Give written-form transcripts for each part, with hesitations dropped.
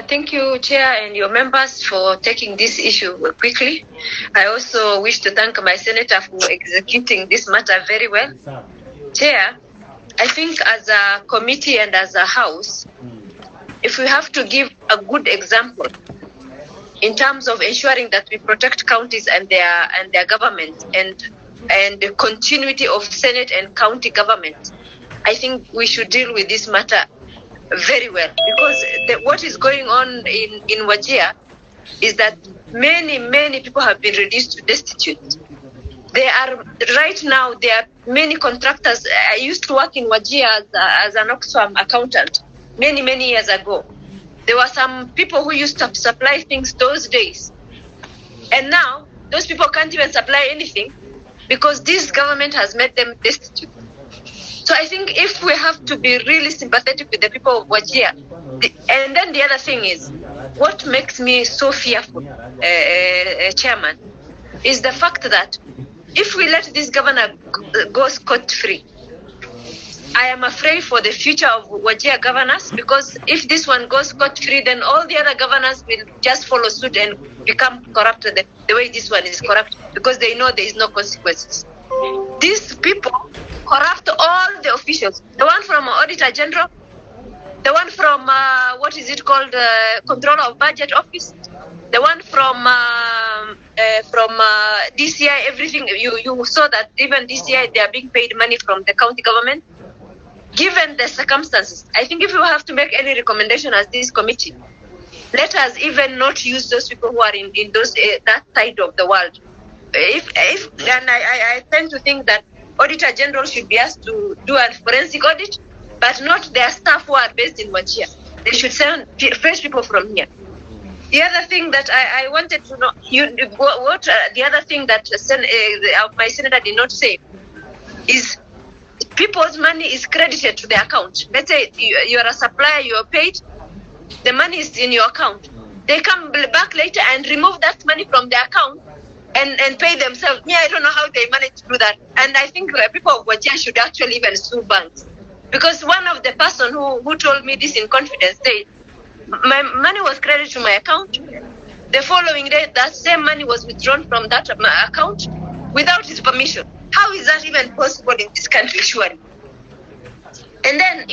Thank you, Chair, and your members for taking this issue quickly. I also wish to thank my senator for executing this matter very well. Chair, I think as a committee and as a house, if we have to give a good example in terms of ensuring that we protect counties and their government and the continuity of Senate and county government, I think we should deal with this matter very well, because what is going on in Wajir is that many people have been reduced to destitute. There are many contractors. I used to work in Wajir as an Oxfam accountant many years ago. There were some people who used to supply things those days, and now those people can't even supply anything because this government has made them destitute. So I think if we have to be really sympathetic with the people of Wajir, and then the other thing is, what makes me so fearful, Chairman, is the fact that if we let this governor go scot-free, I am afraid for the future of Wajir governors, because if this one goes scot-free, then all the other governors will just follow suit and become corrupt the way this one is corrupt, because they know there is no consequences. These people corrupt all the officials. The one from Auditor General, the one from Controller of Budget Office, the one from DCI. Everything you saw that even DCI, they are being paid money from the county government. Given the circumstances, I think if we have to make any recommendation as this committee, let us even not use those people who are in those that side of the world. I tend to think that Auditor General should be asked to do a forensic audit, but not their staff who are based in Wajir. They should send fresh people from here. The other thing that I wanted to know, the other thing that my senator did not say is people's money is credited to their account. Let's say you're a supplier, you're paid, the money is in your account. They come back later and remove that money from their account and pay themselves. I don't know how they manage to do that. And I think people of Wajir should actually even sue banks. Because one of the person who told me this in confidence said, my money was credited to my account. The following day, that same money was withdrawn from that account without his permission. How is that even possible in this country, surely? And then,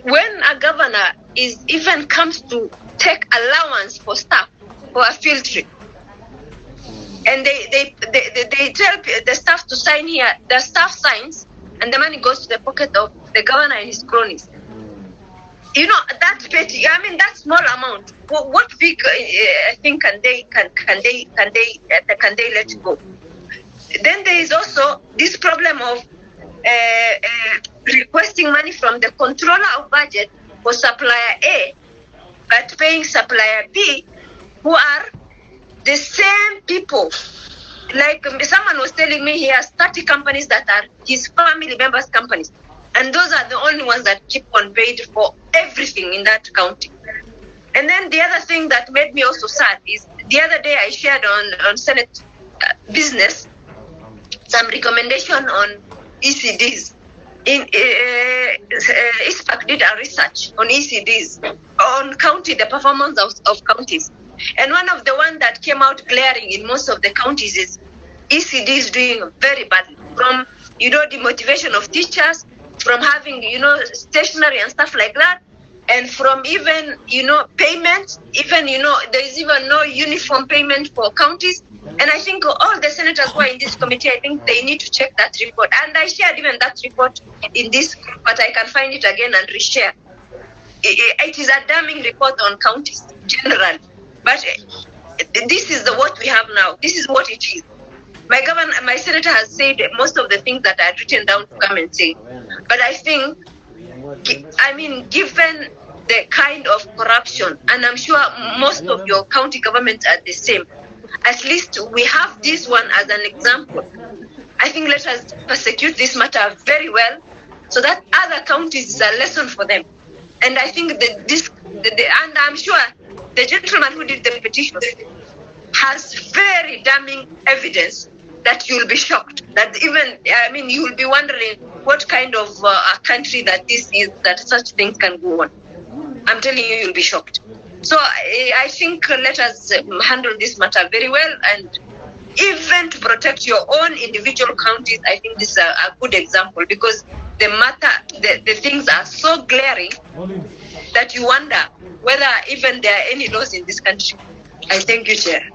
when a governor even comes to take allowance for staff for a field trip, and they tell the staff to sign here, the staff signs, and the money goes to the pocket of the governor and his cronies. That petty. That small amount. What big thing can they let go? Then there is also this problem of requesting money from the controller of budget for supplier A, but paying supplier B, who are the same people. Like someone was telling me, he has 30 companies that are his family members' companies. And those are the only ones that keep on paid for everything in that county. And then the other thing that made me also sad is the other day I shared on Senate Business some recommendation on ECDs. ISPAC did a research on ECDs, on the performance of counties. And one of the ones that came out glaring in most of the counties is ECDs doing very badly. From, the motivation of teachers, from having, stationery and stuff like that, and from even, payment, even, there is even no uniform payment for counties. And I think all the senators who are in this committee, I think they need to check that report. And I shared even that report in this group, but I can find it again and reshare. It is a damning report on counties generally. But this is what we have now. This is what it is. My senator has said most of the things that I had written down to come and say. But I think, given the kind of corruption, and I'm sure most of your county governments are the same, at least we have this one as an example. I think let us prosecute this matter very well so that other counties is a lesson for them. And I think and I'm sure the gentleman who did the petition has very damning evidence that you'll be shocked. That even, you will be wondering what kind of a country that this is, that such things can go on. I'm telling you, you'll be shocked. So I think let us handle this matter very well, and even to protect your own individual counties. I think this is a good example, because the things are so glaring that you wonder whether even there are any laws in this country. I thank you, Chair.